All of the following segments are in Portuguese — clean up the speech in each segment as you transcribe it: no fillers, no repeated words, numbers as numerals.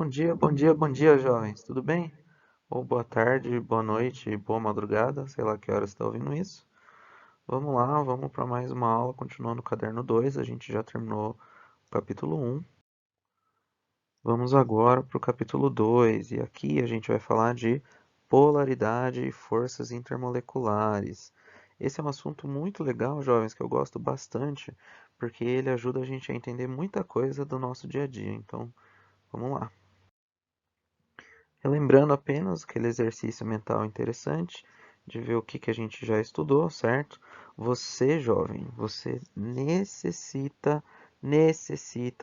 Bom dia, jovens. Tudo bem? Ou boa tarde, boa noite, boa madrugada, sei lá que hora você está ouvindo isso. Vamos lá, vamos para mais uma aula, continuando o caderno 2. A gente já terminou o capítulo 1. Vamos agora para o capítulo 2, e aqui a gente vai falar de polaridade e forças intermoleculares. Esse é um assunto muito legal, jovens, que eu gosto bastante, porque ele ajuda a gente a entender muita coisa do nosso dia a dia. Então, vamos lá. Relembrando apenas aquele exercício mental interessante de ver o que a gente já estudou, certo? Você, jovem, você necessita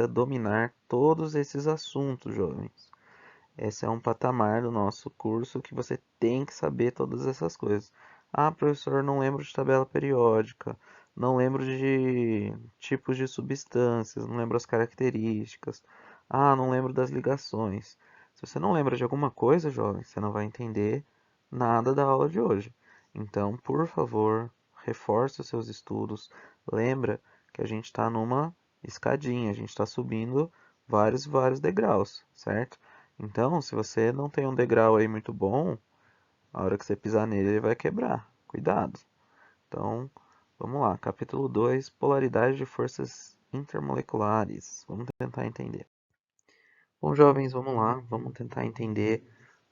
dominar todos esses assuntos, jovens. Esse é um patamar do nosso curso que você tem que saber todas essas coisas. Ah, professor, não lembro de tabela periódica, não lembro de tipos de substâncias, não lembro as características. Ah, não lembro das ligações. Se você não lembra de alguma coisa, jovem, você não vai entender nada da aula de hoje. Então, por favor, reforce os seus estudos. Lembra que a gente está numa escadinha, a gente está subindo vários e vários degraus, certo? Então, se você não tem um degrau aí muito bom, a hora que você pisar nele, ele vai quebrar. Cuidado. Então, vamos lá. Capítulo 2, polaridade de forças intermoleculares. Vamos tentar entender. Bom, jovens, vamos lá. Vamos tentar entender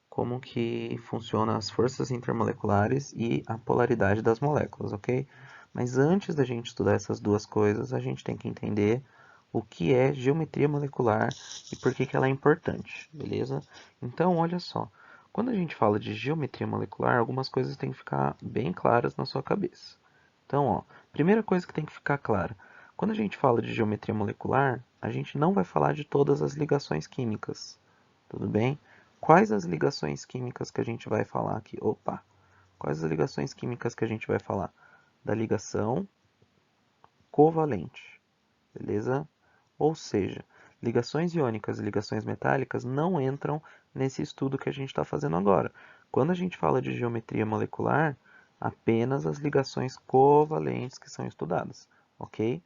como que funcionam as forças intermoleculares e a polaridade das moléculas, ok? Mas antes da gente estudar essas duas coisas, a gente tem que entender o que é geometria molecular e por que ela é importante, beleza? Então, olha só, quando a gente fala de geometria molecular, algumas coisas têm que ficar bem claras na sua cabeça. Então, ó, primeira coisa que tem que ficar clara, quando a gente fala de geometria molecular, a gente não vai falar de todas as ligações químicas, tudo bem? Quais as ligações químicas que a gente vai falar aqui? Opa! Quais as ligações químicas que a gente vai falar? Da ligação covalente, beleza? Ou seja, ligações iônicas e ligações metálicas não entram nesse estudo que a gente está fazendo agora. Quando a gente fala de geometria molecular, apenas as ligações covalentes que são estudadas, ok?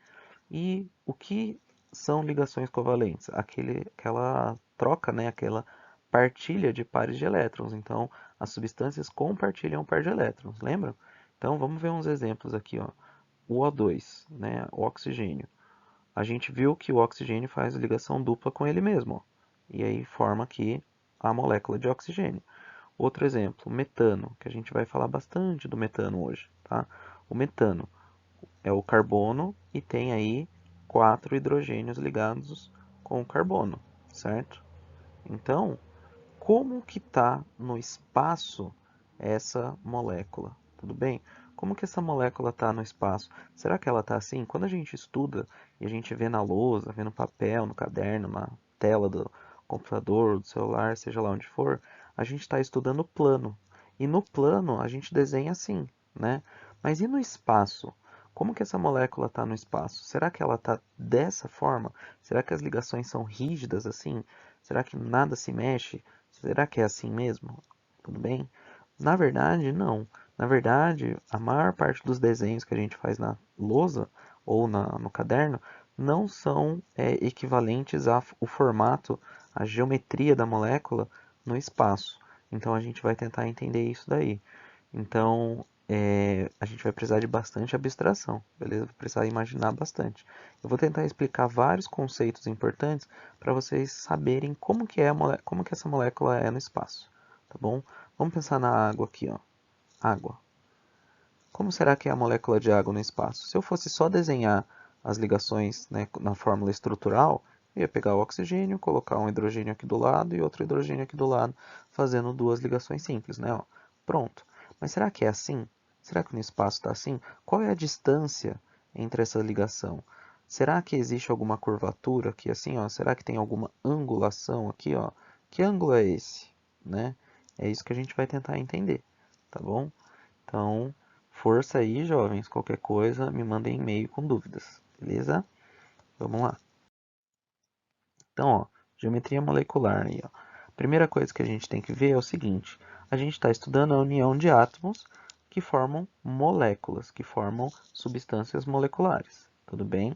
E o que são ligações covalentes? Aquela troca, né? Aquela partilha de pares de elétrons. Então, as substâncias compartilham um par de elétrons, lembram? Então, vamos ver uns exemplos aqui, ó. O O2, né? O oxigênio. A gente viu que o oxigênio faz ligação dupla com ele mesmo, ó. E aí forma aqui a molécula de oxigênio. Outro exemplo, metano, que a gente vai falar bastante do metano hoje, tá? O metano é o carbono e tem aí 4 hidrogênios ligados com o carbono, certo? Então, como que está no espaço essa molécula? Tudo bem? Como que essa molécula está no espaço? Será que ela está assim? Quando a gente estuda e a gente vê na lousa, vê no papel, no caderno, na tela do computador, do celular, seja lá onde for, a gente está estudando o plano. E no plano a gente desenha assim, né? Mas e no espaço? Como que essa molécula está no espaço? Será que ela está dessa forma? Será que as ligações são rígidas assim? Será que nada se mexe? Será que é assim mesmo? Tudo bem? Na verdade, não. Na verdade, a maior parte dos desenhos que a gente faz na lousa ou no caderno não são equivalentes ao formato, à geometria da molécula no espaço. Então a gente vai tentar entender isso daí. Então a gente vai precisar de bastante abstração, beleza? Vai precisar imaginar bastante. Eu vou tentar explicar vários conceitos importantes para vocês saberem como que como que essa molécula é no espaço, tá bom? Vamos pensar na água aqui, ó. Água. Como será que é a molécula de água no espaço? Se eu fosse só desenhar as ligações, né, na fórmula estrutural, eu ia pegar o oxigênio, colocar um hidrogênio aqui do lado e outro hidrogênio aqui do lado, fazendo duas ligações simples, né? Ó. Pronto. Mas será que é assim? Será que no espaço está assim? Qual é a distância entre essa ligação? Será que existe alguma curvatura aqui assim, ó? Será que tem alguma angulação aqui, ó? Que ângulo é esse, né? É isso que a gente vai tentar entender, tá bom? Então, força aí, jovens. Qualquer coisa, me mandem e-mail com dúvidas, beleza? Vamos lá. Então, ó, geometria molecular aí, ó. Primeira coisa que a gente tem que ver é o seguinte: a gente está estudando a união de átomos que formam moléculas, que formam substâncias moleculares, tudo bem?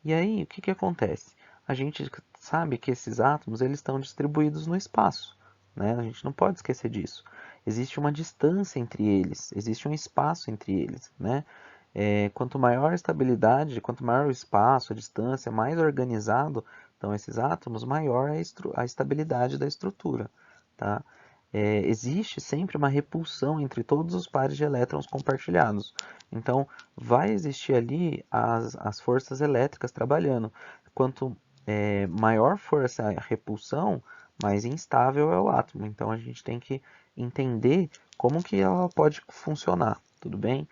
E aí, o que que acontece? A gente sabe que esses átomos eles estão distribuídos no espaço, né? A gente não pode esquecer disso. Existe uma distância entre eles, existe um espaço entre eles, né? Quanto maior a estabilidade, quanto maior o espaço, a distância, mais organizado estão esses átomos, maior é a estabilidade da estrutura, tá? Existe sempre uma repulsão entre todos os pares de elétrons compartilhados. Então, vai existir ali as forças elétricas trabalhando. Quanto maior for essa repulsão, mais instável é o átomo. Então, a gente tem que entender como que ela pode funcionar, tudo bem?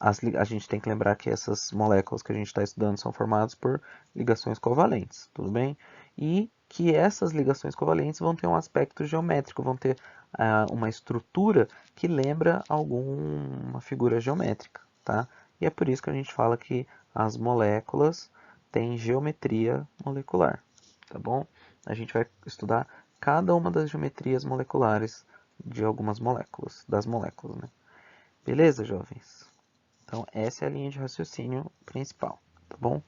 A gente tem que lembrar que essas moléculas que a gente está estudando são formadas por ligações covalentes, tudo bem? E que essas ligações covalentes vão ter um aspecto geométrico, vão ter uma estrutura que lembra alguma figura geométrica, tá? E é por isso que a gente fala que as moléculas têm geometria molecular, tá bom? A gente vai estudar cada uma das geometrias moleculares de algumas moléculas, das moléculas, né? Beleza, jovens? Então, essa é a linha de raciocínio principal, tá bom?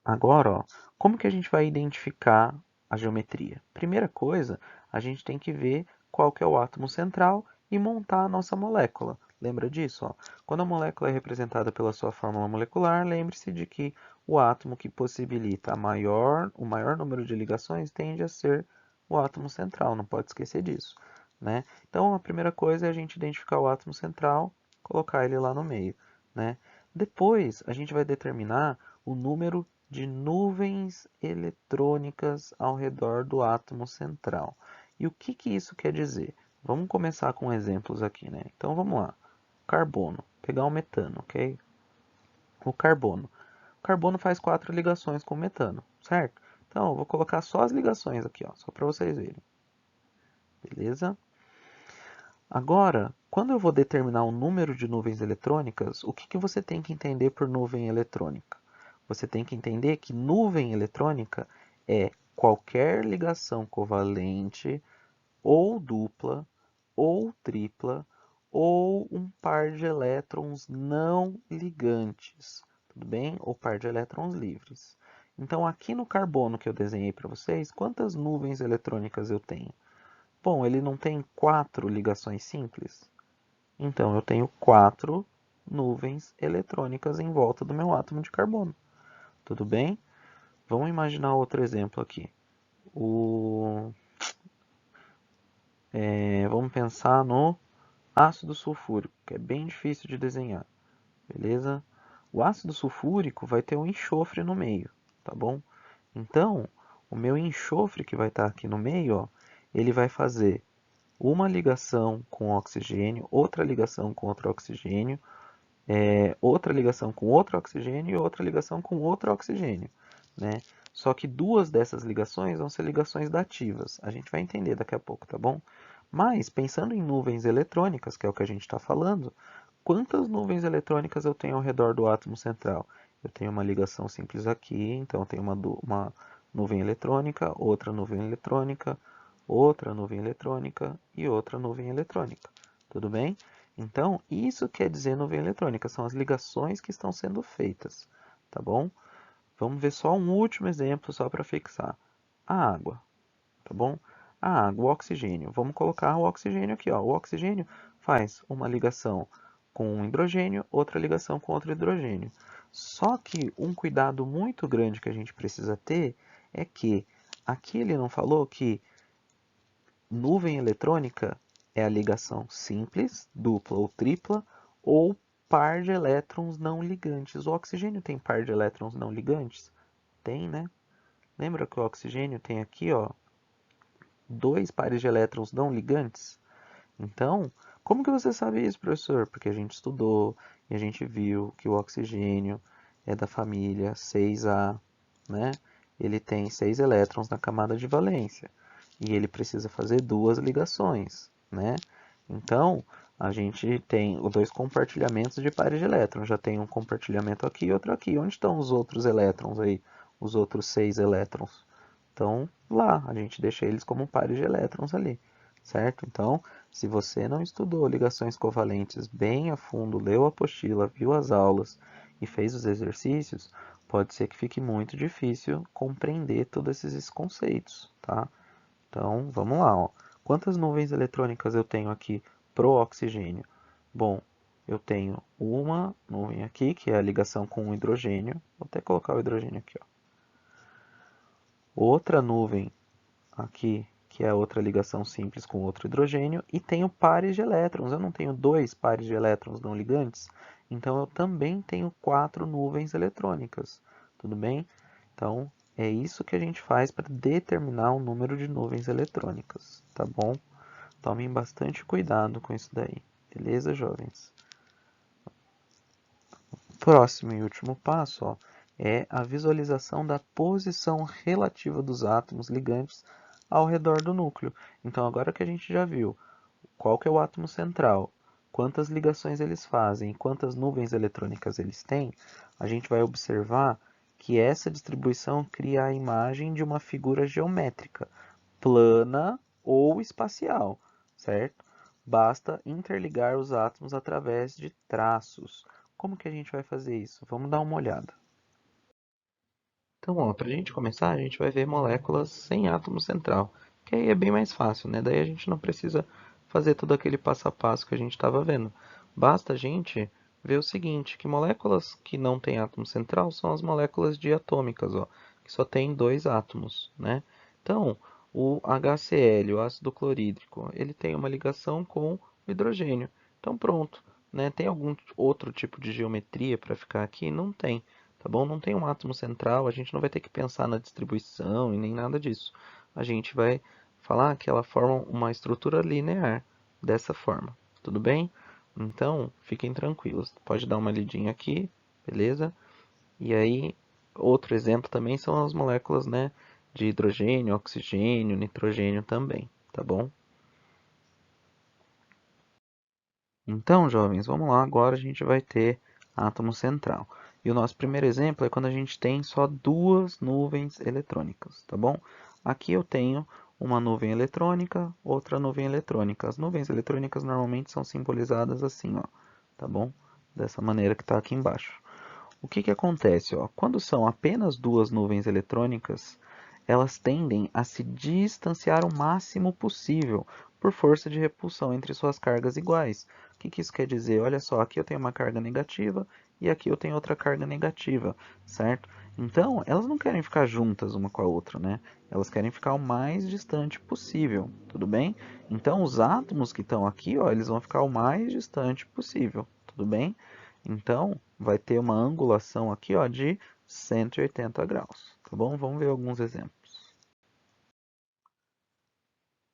Agora, ó, como que a gente vai identificar a geometria? Primeira coisa, a gente tem que ver qual que é o átomo central e montar a nossa molécula. Lembra disso? Ó? Quando a molécula é representada pela sua fórmula molecular, lembre-se de que o átomo que possibilita o maior número de ligações tende a ser o átomo central, não pode esquecer disso, né? Então, a primeira coisa é a gente identificar o átomo central, colocar ele lá no meio, né? Depois, a gente vai determinar o número de nuvens eletrônicas ao redor do átomo central. E o que que isso quer dizer? Vamos começar com exemplos aqui, né? Então vamos lá. Carbono, pegar o metano, ok? O carbono. O carbono faz 4 ligações com o metano, certo? Então eu vou colocar só as ligações aqui, ó, só para vocês verem. Beleza? Agora, quando eu vou determinar o número de nuvens eletrônicas, o que que você tem que entender por nuvem eletrônica? Você tem que entender que nuvem eletrônica é qualquer ligação covalente ou dupla ou tripla ou um par de elétrons não ligantes, tudo bem? Ou par de elétrons livres. Então, aqui no carbono que eu desenhei para vocês, quantas nuvens eletrônicas eu tenho? Bom, ele não tem 4 ligações simples? Então, eu tenho 4 nuvens eletrônicas em volta do meu átomo de carbono. Tudo bem? Vamos imaginar outro exemplo aqui. Vamos pensar no ácido sulfúrico, que é bem difícil de desenhar, beleza? O ácido sulfúrico vai ter um enxofre no meio, tá bom? Então, o meu enxofre que vai estar aqui no meio, ó, ele vai fazer uma ligação com oxigênio, outra ligação com outro oxigênio, outra ligação com outro oxigênio e outra ligação com outro oxigênio, né? Só que duas dessas ligações vão ser ligações dativas. A gente vai entender daqui a pouco, tá bom? Mas, pensando em nuvens eletrônicas, que é o que a gente está falando, quantas nuvens eletrônicas eu tenho ao redor do átomo central? Eu tenho uma ligação simples aqui, então eu tenho uma nuvem eletrônica, outra nuvem eletrônica, outra nuvem eletrônica e outra nuvem eletrônica. Tudo bem? Então, isso quer dizer nuvem eletrônica, são as ligações que estão sendo feitas, tá bom? Vamos ver só um último exemplo, só para fixar. A água, tá bom? A água, o oxigênio. Vamos colocar o oxigênio aqui, ó. O oxigênio faz uma ligação com um hidrogênio, outra ligação com outro hidrogênio. Só que um cuidado muito grande que a gente precisa ter é que aqui ele não falou que nuvem eletrônica é a ligação simples, dupla ou tripla, ou par de elétrons não ligantes. O oxigênio tem par de elétrons não ligantes? Tem, né? Lembra que o oxigênio tem aqui, ó, dois pares de elétrons não ligantes? Então, como que você sabe isso, professor? Porque a gente estudou e a gente viu que o oxigênio é da família 6A, né? Ele tem 6 elétrons na camada de valência e ele precisa fazer duas ligações, né? Então, a gente tem os dois compartilhamentos de pares de elétrons. Já tem um compartilhamento aqui e outro aqui. Onde estão os outros elétrons aí? Os outros 6 elétrons? Então, lá, a gente deixa eles como pares de elétrons ali, certo? Então, se você não estudou ligações covalentes bem a fundo, leu a apostila, viu as aulas e fez os exercícios, pode ser que fique muito difícil compreender todos esses conceitos, tá? Então, vamos lá, ó. Quantas nuvens eletrônicas eu tenho aqui pro oxigênio? Bom, eu tenho uma nuvem aqui, que é a ligação com o hidrogênio. Vou até colocar o hidrogênio aqui, ó. Outra nuvem aqui, que é outra ligação simples com outro hidrogênio, e tenho pares de elétrons. Eu não tenho dois pares de elétrons não ligantes, então eu também tenho 4 nuvens eletrônicas, tudo bem? Então, é isso que a gente faz para determinar o número de nuvens eletrônicas, tá bom? Tomem bastante cuidado com isso daí, beleza, jovens? Próximo e último passo, ó, é a visualização da posição relativa dos átomos ligantes ao redor do núcleo. Então, agora que a gente já viu qual que é o átomo central, quantas ligações eles fazem e quantas nuvens eletrônicas eles têm, a gente vai observar que essa distribuição cria a imagem de uma figura geométrica, plana ou espacial, certo? Basta interligar os átomos através de traços. Como que a gente vai fazer isso? Vamos dar uma olhada. Então, para a gente começar, a gente vai ver moléculas sem átomo central, que aí é bem mais fácil, né? Daí a gente não precisa fazer todo aquele passo a passo que a gente estava vendo. Basta a gente ver o seguinte, que moléculas que não têm átomo central são as moléculas diatômicas, ó, que só tem 2 átomos, né? Então, o HCl, o ácido clorídrico, ele tem uma ligação com o hidrogênio. Então, pronto, né? Tem algum outro tipo de geometria para ficar aqui? Não tem. Tá bom? Não tem um átomo central, a gente não vai ter que pensar na distribuição e nem nada disso. A gente vai falar que ela forma uma estrutura linear dessa forma, tudo bem? Então, fiquem tranquilos. Pode dar uma lidinha aqui, beleza? E aí, outro exemplo também são as moléculas, né, de hidrogênio, oxigênio, nitrogênio também, tá bom? Então, jovens, vamos lá. Agora a gente vai ter átomo central. E o nosso primeiro exemplo é quando a gente tem só 2 nuvens eletrônicas, tá bom? Aqui eu tenho uma nuvem eletrônica, outra nuvem eletrônica. As nuvens eletrônicas normalmente são simbolizadas assim, ó, tá bom? Dessa maneira que está aqui embaixo. O que que acontece, ó? Quando são apenas 2 nuvens eletrônicas, elas tendem a se distanciar o máximo possível por força de repulsão entre suas cargas iguais. O que que isso quer dizer? Olha só, aqui eu tenho uma carga negativa e aqui eu tenho outra carga negativa, certo? Então, elas não querem ficar juntas uma com a outra, né? Elas querem ficar o mais distante possível, tudo bem? Então, os átomos que estão aqui, ó, eles vão ficar o mais distante possível, tudo bem? Então, vai ter uma angulação aqui, ó, de 180 graus, tá bom? Vamos ver alguns exemplos.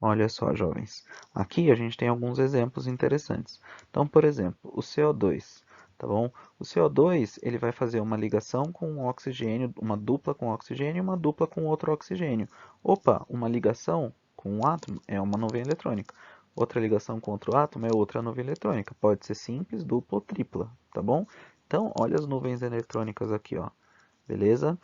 Olha só, jovens. Aqui a gente tem alguns exemplos interessantes. Então, por exemplo, o CO2, tá bom? O CO2, ele vai fazer uma ligação com o oxigênio, uma dupla com oxigênio e uma dupla com outro oxigênio. Opa, uma ligação com um átomo é uma nuvem eletrônica. Outra ligação com outro átomo é outra nuvem eletrônica. Pode ser simples, dupla ou tripla, tá bom? Então, olha as nuvens eletrônicas aqui, ó. Beleza?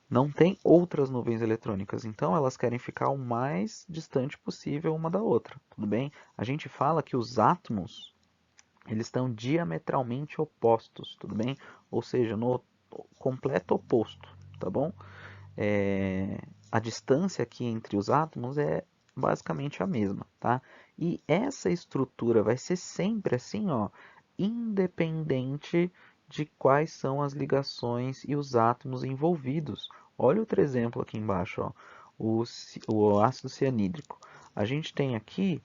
Não tem outras nuvens eletrônicas, então elas querem ficar o mais distante possível uma da outra, tudo bem? A gente fala que os átomos, eles estão diametralmente opostos, tudo bem? Ou seja, no completo oposto, tá bom? A distância aqui entre os átomos é basicamente a mesma, tá? E essa estrutura vai ser sempre assim, ó, independente de quais são as ligações e os átomos envolvidos. Olha outro exemplo aqui embaixo, ó, o ácido cianídrico. A gente tem aqui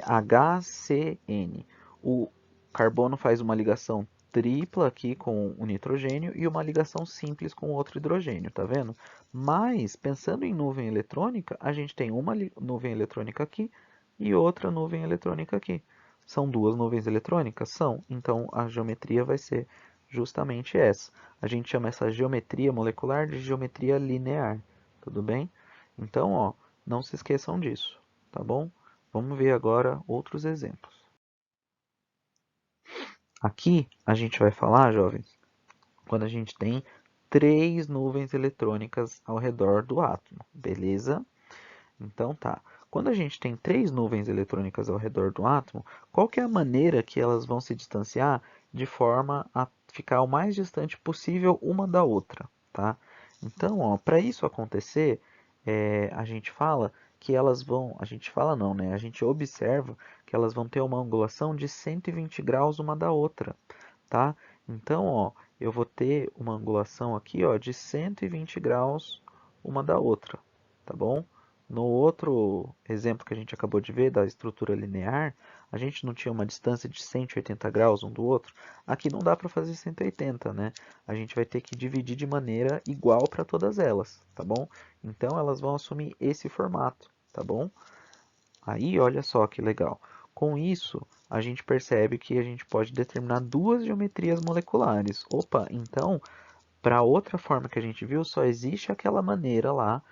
HCN. O carbono faz uma ligação tripla aqui com o nitrogênio e uma ligação simples com outro hidrogênio, tá vendo? Mas, pensando em nuvem eletrônica, a gente tem uma nuvem eletrônica aqui e outra nuvem eletrônica aqui. São 2 nuvens eletrônicas? São. Então, a geometria vai ser justamente essa. A gente chama essa geometria molecular de geometria linear, tudo bem? Então, ó, não se esqueçam disso, tá bom? Vamos ver agora outros exemplos. Aqui a gente vai falar, jovens, quando a gente tem 3 nuvens eletrônicas ao redor do átomo, beleza? Então tá. Quando a gente tem 3 nuvens eletrônicas ao redor do átomo, qual que é a maneira que elas vão se distanciar de forma a ficar o mais distante possível uma da outra, tá? Então, para isso acontecer, a gente fala que elas vão, a gente fala não, né? A gente observa que elas vão ter uma angulação de 120 graus uma da outra, tá? Então, ó, eu vou ter uma angulação aqui, ó, de 120 graus uma da outra, tá bom? No outro exemplo que a gente acabou de ver da estrutura linear, a gente não tinha uma distância de 180 graus um do outro. Aqui não dá para fazer 180, né? A gente vai ter que dividir de maneira igual para todas elas, tá bom? Então elas vão assumir esse formato, tá bom? Aí, olha só que legal. Com isso, a gente percebe que a gente pode determinar duas geometrias moleculares. Opa, então, para outra forma que a gente viu, só existe aquela maneira lá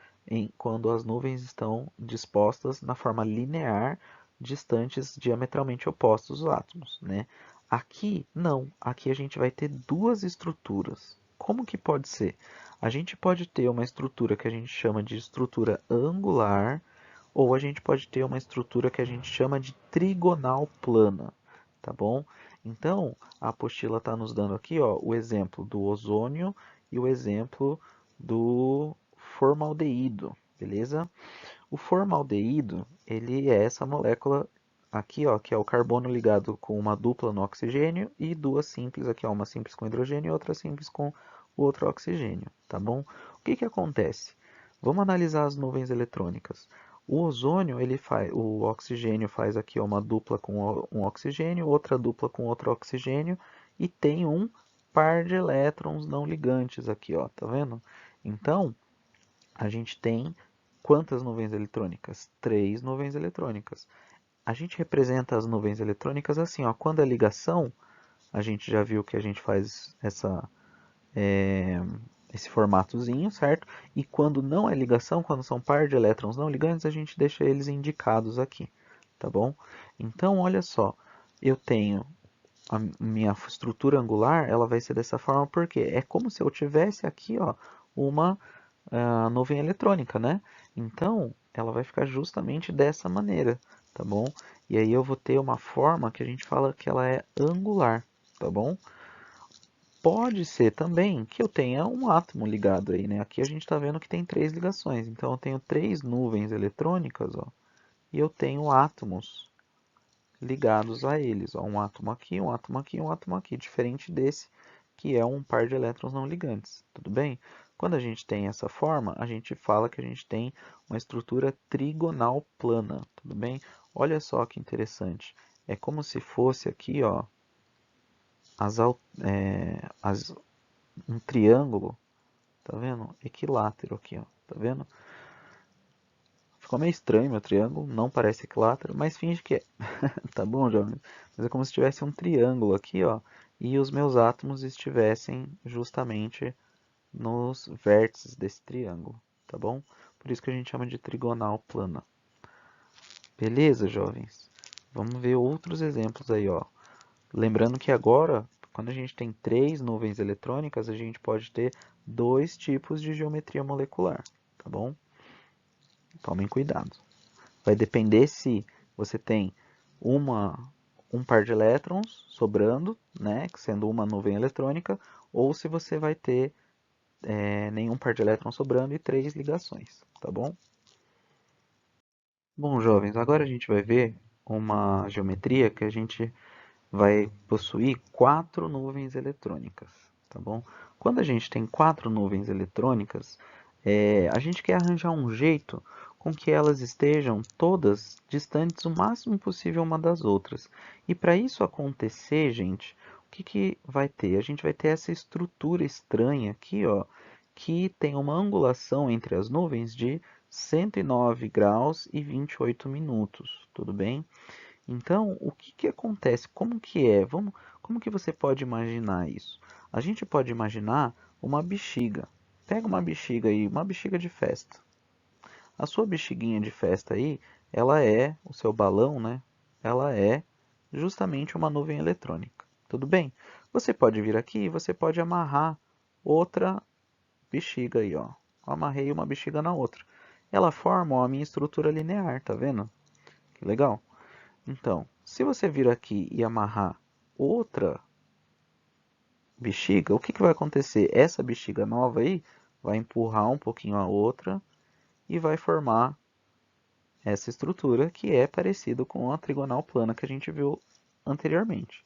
quando as nuvens estão dispostas na forma linear, distantes diametralmente opostos os átomos, né? Aqui, não. Aqui a gente vai ter duas estruturas. Como que pode ser? A gente pode ter uma estrutura que a gente chama de estrutura angular, ou a gente pode ter uma estrutura que a gente chama de trigonal plana, tá bom? Então, a apostila está nos dando aqui, ó, o exemplo do ozônio e o exemplo do formaldeído, beleza? O formaldeído, ele é essa molécula aqui, ó, que é o carbono ligado com uma dupla no oxigênio e duas simples aqui, ó, uma simples com hidrogênio e outra simples com o outro oxigênio, tá bom? O que que acontece? Vamos analisar as nuvens eletrônicas. O ozônio, ele faz, o oxigênio faz aqui ó, uma dupla com um oxigênio, outra dupla com outro oxigênio e tem um par de elétrons não ligantes aqui, ó, tá vendo? Então, a gente tem quantas nuvens eletrônicas? Três nuvens eletrônicas. A gente representa as nuvens eletrônicas assim, ó, quando é ligação, a gente já viu que a gente faz é, esse formatozinho, certo? E quando não é ligação, quando são par de elétrons não ligantes, a gente deixa eles indicados aqui, tá bom? Então, olha só, eu tenho a minha estrutura angular, ela vai ser dessa forma porque é como se eu tivesse aqui, ó, uma nuvem eletrônica, né? Então, ela vai ficar justamente dessa maneira, tá bom? E aí eu vou ter uma forma que a gente fala que ela é angular, tá bom? Pode ser também que eu tenha um átomo ligado aí, né? Aqui a gente está vendo que tem três ligações. Então eu tenho três nuvens eletrônicas, ó, e eu tenho átomos ligados a eles, ó, um átomo aqui, um átomo aqui, um átomo aqui, diferente desse que é um par de elétrons não ligantes, tudo bem? Quando a gente tem essa forma, a gente fala que a gente tem uma estrutura trigonal plana, tudo bem? Olha só que interessante. É como se fosse aqui, ó, as, um triângulo. Tá vendo? Equilátero aqui, ó. Tá vendo? Ficou meio estranho meu triângulo, não parece equilátero, mas finge que é. Tá bom, jovens? Mas é como se tivesse um triângulo aqui, ó, e os meus átomos estivessem justamente nos vértices desse triângulo, tá bom? Por isso que a gente chama de trigonal plana. Beleza, jovens? Vamos ver outros exemplos aí, ó. Lembrando que agora, quando a gente tem três nuvens eletrônicas, a gente pode ter dois tipos de geometria molecular, tá bom? Tomem cuidado. Vai depender se você tem um par de elétrons sobrando, né, sendo uma nuvem eletrônica, ou se você vai ter nenhum par de elétrons sobrando e três ligações, tá bom? Bom, jovens, agora a gente vai ver uma geometria que a gente vai possuir quatro nuvens eletrônicas, tá bom? Quando a gente tem quatro nuvens eletrônicas, a gente quer arranjar um jeito com que elas estejam todas distantes o máximo possível uma das outras. E para isso acontecer, gente, o que que vai ter? A gente vai ter essa estrutura estranha aqui, ó, que tem uma angulação entre as nuvens de 109 graus e 28 minutos, tudo bem? Então, o que que acontece? Como que é? Como que você pode imaginar isso? A gente pode imaginar uma bexiga. Pega uma bexiga aí, uma bexiga de festa. A sua bexiguinha de festa aí, ela é, o seu balão, né? Ela é justamente uma nuvem eletrônica. Tudo bem? Você pode vir aqui e você pode amarrar outra bexiga aí, ó. Amarrei uma bexiga na outra. Ela forma ó, a minha estrutura linear, tá vendo? Que legal. Então, se você vir aqui e amarrar outra bexiga, o que vai acontecer? Essa bexiga nova aí vai empurrar um pouquinho a outra e vai formar essa estrutura que é parecida com a trigonal plana que a gente viu anteriormente.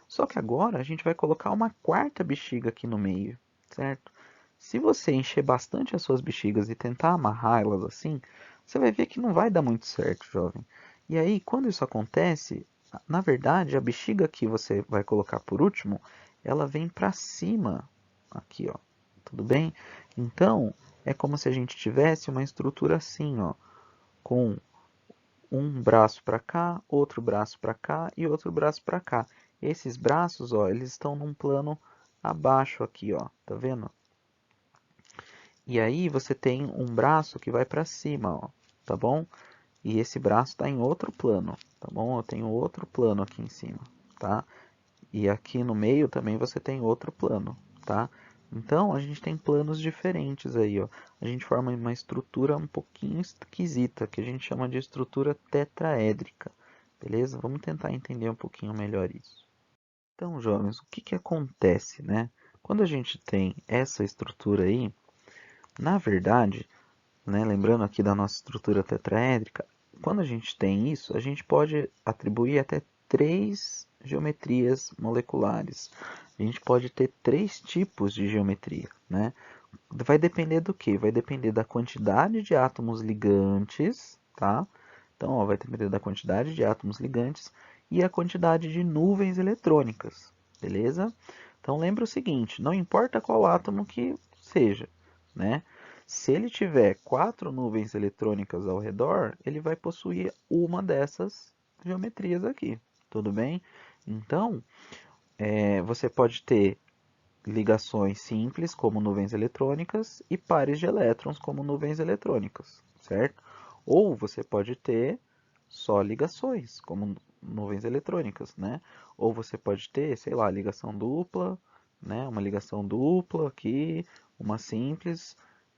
Só que agora a gente vai colocar uma quarta bexiga aqui no meio, certo? Se você encher bastante as suas bexigas e tentar amarrá-las assim, você vai ver que não vai dar muito certo, jovem. E aí, quando isso acontece, na verdade, a bexiga que você vai colocar por último, ela vem para cima, aqui, ó. Tudo bem? Então, é como se a gente tivesse uma estrutura assim, ó, com um braço para cá, outro braço para cá e outro braço para cá. Esses braços, ó, eles estão num plano abaixo aqui, ó, tá vendo? E aí você tem um braço que vai para cima, ó, tá bom? E esse braço está em outro plano, tá bom? Eu tenho outro plano aqui em cima, tá? E aqui no meio também você tem outro plano, tá? Então a gente tem planos diferentes aí, ó. A gente forma uma estrutura um pouquinho esquisita, que a gente chama de estrutura tetraédrica, beleza? Vamos tentar entender um pouquinho melhor isso. Então, jovens, o que que acontece, né? Quando a gente tem essa estrutura aí, na verdade, né, lembrando aqui da nossa estrutura tetraédrica, quando a gente tem isso, a gente pode atribuir até três geometrias moleculares. A gente pode ter três tipos de geometria, né? Vai depender do que? Vai depender da quantidade de átomos ligantes, tá? Então, ó, vai depender da quantidade de átomos ligantes e a quantidade de nuvens eletrônicas, beleza? Então, lembra o seguinte, não importa qual átomo que seja, né? Se ele tiver quatro nuvens eletrônicas ao redor, ele vai possuir uma dessas geometrias aqui, tudo bem? Então, você pode ter ligações simples, como nuvens eletrônicas, e pares de elétrons, como nuvens eletrônicas, certo? Ou você pode ter só ligações, como nuvens eletrônicas, né? Ou você pode ter, sei lá, ligação dupla, né? Uma ligação dupla aqui, uma simples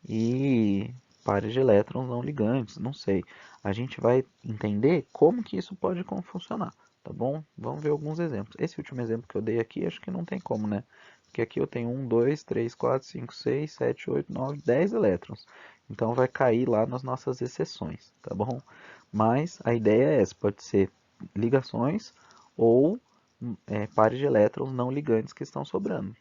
e pares de elétrons não ligantes, não sei. A gente vai entender como que isso pode funcionar, tá bom? Vamos ver alguns exemplos. Esse último exemplo que eu dei aqui, acho que não tem como, né? Porque aqui eu tenho 1, 2, 3, 4, 5, 6, 7, 8, 9, 10 elétrons. Então vai cair lá nas nossas exceções, tá bom? Mas a ideia é essa, pode ser ligações ou pares de elétrons não ligantes que estão sobrando.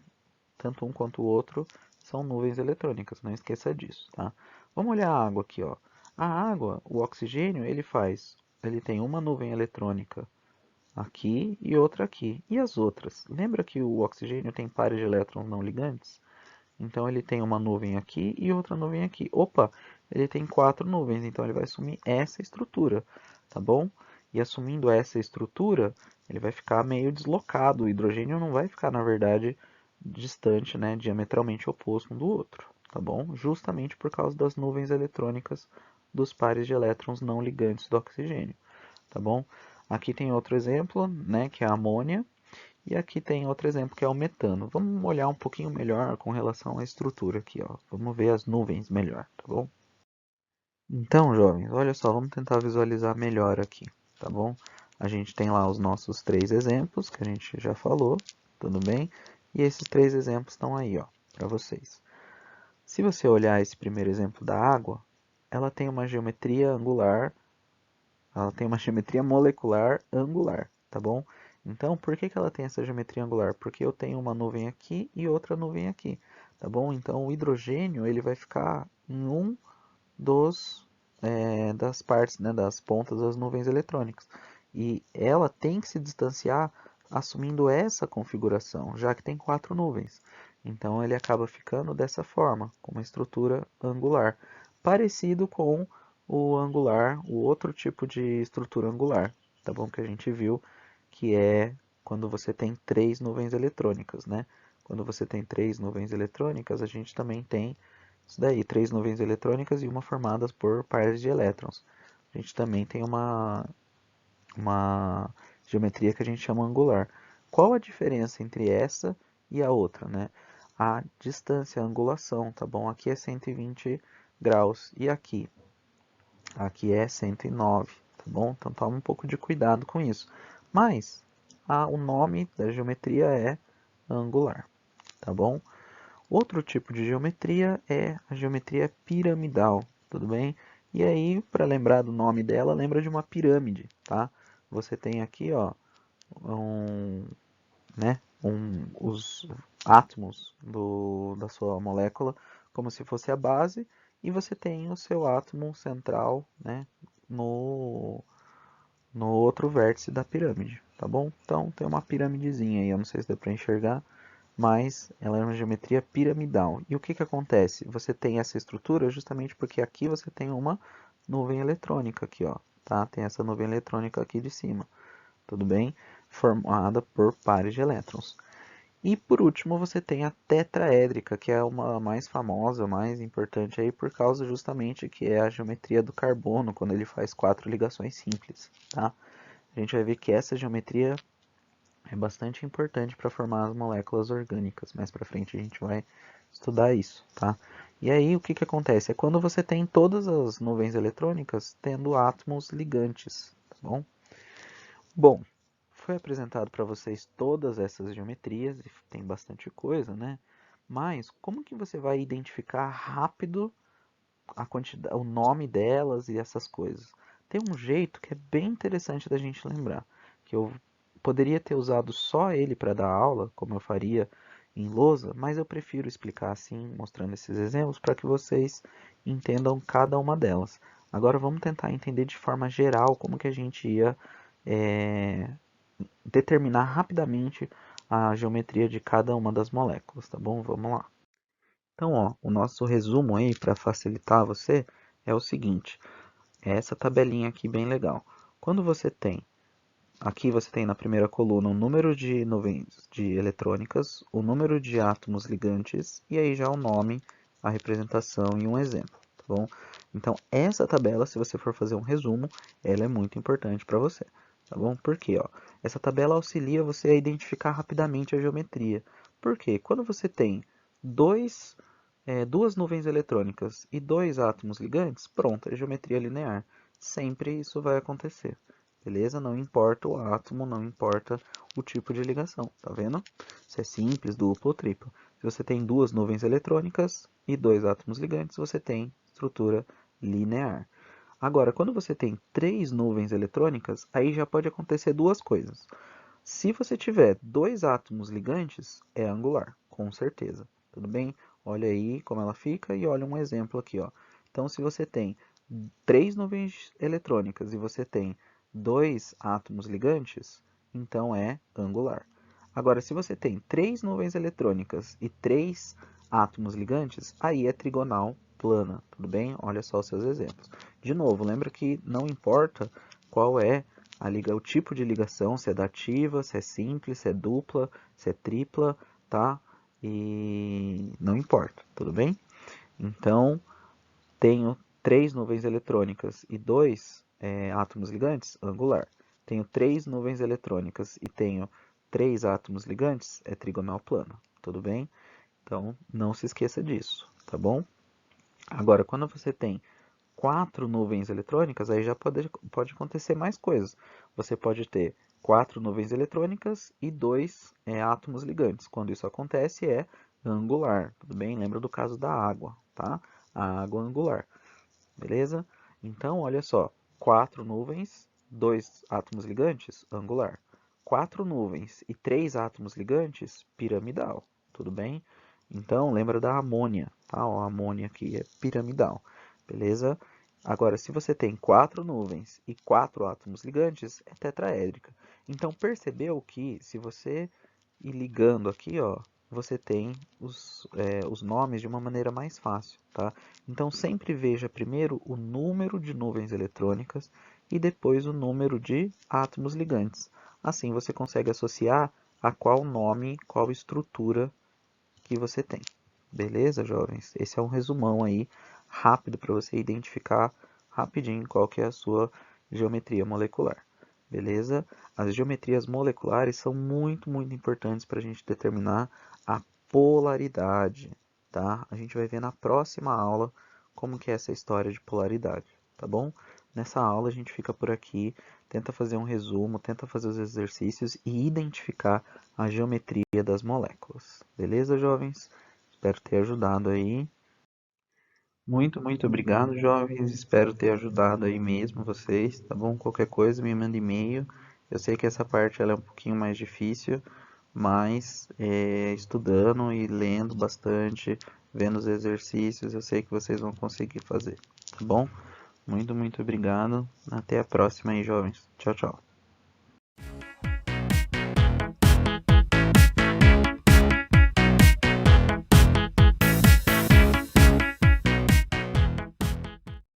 Tanto um quanto o outro são nuvens eletrônicas, não esqueça disso, tá? Vamos olhar a água aqui, ó. A água, o oxigênio, ele tem uma nuvem eletrônica aqui e outra aqui. E as outras? Lembra que o oxigênio tem pares de elétrons não ligantes? Então ele tem uma nuvem aqui e outra nuvem aqui. Opa, ele tem quatro nuvens, então ele vai assumir essa estrutura, tá bom? E assumindo essa estrutura, ele vai ficar meio deslocado. O hidrogênio não vai ficar, na verdade, distante, né, diametralmente oposto um do outro, tá bom? Justamente por causa das nuvens eletrônicas dos pares de elétrons não ligantes do oxigênio, tá bom? Aqui tem outro exemplo, né, que é a amônia. E aqui tem outro exemplo que é o metano. Vamos olhar um pouquinho melhor com relação à estrutura aqui, ó. Vamos ver as nuvens melhor, tá bom? Então, jovens, olha só, vamos tentar visualizar melhor aqui, tá bom? A gente tem lá os nossos três exemplos que a gente já falou, tudo bem? E esses três exemplos estão aí, ó, para vocês. Se você olhar esse primeiro exemplo da água, ela tem uma geometria angular, ela tem uma geometria molecular angular, tá bom? Então, por que que ela tem essa geometria angular? Porque eu tenho uma nuvem aqui e outra nuvem aqui, tá bom? Então, o hidrogênio ele vai ficar em um das partes, né, das pontas das nuvens eletrônicas. E ela tem que se distanciar assumindo essa configuração, já que tem quatro nuvens. Então, ele acaba ficando dessa forma, com uma estrutura angular, parecido com o angular, o outro tipo de estrutura angular, tá bom? Que a gente viu que é quando você tem três nuvens eletrônicas, né? Quando você tem três nuvens eletrônicas, a gente também tem isso daí, três nuvens eletrônicas e uma formadas por pares de elétrons. A gente também tem uma geometria que a gente chama angular. Qual a diferença entre essa e a outra, né? A distância, a angulação, tá bom? Aqui é 120 graus e aqui é 109, tá bom? Então toma um pouco de cuidado com isso. Mas o nome da geometria é angular. tá bom? Outro tipo de geometria é a geometria piramidal, tudo bem? E aí, para lembrar do nome dela, lembra de uma pirâmide, tá? Você tem aqui, ó, os átomos da sua molécula como se fosse a base, e você tem o seu átomo central, né, no, no outro vértice da pirâmide, tá bom? Então tem uma piramidezinha aí, eu não sei se dá para enxergar, mas ela é uma geometria piramidal. E o que que acontece? Você tem essa estrutura justamente porque aqui você tem uma nuvem eletrônica aqui, ó, tá? Tem essa nuvem eletrônica aqui de cima, tudo bem? Formada por pares de elétrons. E por último você tem a tetraédrica, que é uma mais famosa, mais importante aí por causa justamente que é a geometria do carbono, quando ele faz 4 ligações simples, tá? A gente vai ver que essa geometria é bastante importante para formar as moléculas orgânicas. Mais para frente a gente vai estudar isso, tá? E aí o que que acontece? É quando você tem todas as nuvens eletrônicas tendo átomos ligantes, tá bom? Bom, foi apresentado para vocês todas essas geometrias, e tem bastante coisa, né? Mas como que você vai identificar rápido a quantidade, o nome delas e essas coisas? Tem um jeito que é bem interessante da gente lembrar, que eu poderia ter usado só ele para dar aula, como eu faria em lousa, mas eu prefiro explicar assim, mostrando esses exemplos, para que vocês entendam cada uma delas. Agora vamos tentar entender de forma geral como que a gente ia é, determinar rapidamente a geometria de cada uma das moléculas, tá bom? Vamos lá. Então, ó, o nosso resumo aí para facilitar você é o seguinte: é essa tabelinha aqui bem legal. Quando você tem, aqui você tem na primeira coluna o número de nuvens de eletrônicas, o número de átomos ligantes e aí já o nome, a representação e um exemplo, tá bom? Então, essa tabela, se você for fazer um resumo, ela é muito importante para você, tá bom? Por quê? Ó, essa tabela auxilia você a identificar rapidamente a geometria. Por quê? Quando você tem duas nuvens eletrônicas e dois átomos ligantes, pronto, é geometria linear. Sempre isso vai acontecer, beleza? Não importa o átomo, não importa o tipo de ligação, tá vendo? Se é simples, duplo ou triplo. Se você tem duas nuvens eletrônicas e dois átomos ligantes, você tem estrutura linear. Agora, quando você tem três nuvens eletrônicas, aí já pode acontecer duas coisas. Se você tiver dois átomos ligantes, é angular, com certeza. Tudo bem? Olha aí como ela fica e olha um exemplo aqui, ó. Então, se você tem três nuvens eletrônicas e você tem dois átomos ligantes, então é angular. Agora, se você tem três nuvens eletrônicas e três átomos ligantes, aí é trigonal plana, tudo bem? Olha só os seus exemplos. De novo, lembra que não importa qual é o tipo de ligação, se é dativa, se é simples, se é dupla, se é tripla, tá? E não importa, tudo bem? Então, tenho três nuvens eletrônicas e dois átomos ligantes, angular. Tenho três nuvens eletrônicas e tenho três átomos ligantes, é trigonal plano, tudo bem? Então, não se esqueça disso, tá bom? Agora, quando você tem quatro nuvens eletrônicas, aí já pode acontecer mais coisas. Você pode ter quatro nuvens eletrônicas e dois átomos ligantes. Quando isso acontece, é angular, tudo bem? Lembra do caso da água, tá? A água angular, beleza? Então, olha só, quatro nuvens, dois átomos ligantes, angular. Quatro nuvens e três átomos ligantes, piramidal, tudo bem? Então, lembra da amônia, tá? Ó, a amônia aqui é piramidal, beleza? Agora, se você tem quatro nuvens e quatro átomos ligantes, é tetraédrica. Então, percebeu que se você ir ligando aqui, ó, você tem os nomes de uma maneira mais fácil, tá? Então, sempre veja primeiro o número de nuvens eletrônicas e depois o número de átomos ligantes. Assim, você consegue associar a qual nome, qual estrutura que você tem. Beleza, jovens? Esse é um resumão aí rápido para você identificar rapidinho qual que é a sua geometria molecular. Beleza? As geometrias moleculares são muito, muito importantes para a gente determinar a polaridade, tá? A gente vai ver na próxima aula como que é essa história de polaridade, tá bom? Nessa aula a gente fica por aqui. tenta fazer um resumo, tenta fazer os exercícios e identificar a geometria das moléculas. Beleza, jovens? Espero ter ajudado aí. Muito obrigado, jovens. Espero ter ajudado aí mesmo vocês, tá bom? Qualquer coisa me manda e-mail. Eu sei que essa parte ela é um pouquinho mais difícil, mas estudando e lendo bastante, vendo os exercícios, eu sei que vocês vão conseguir fazer, tá bom? Muito obrigado. Até a próxima aí, jovens. Tchau, tchau.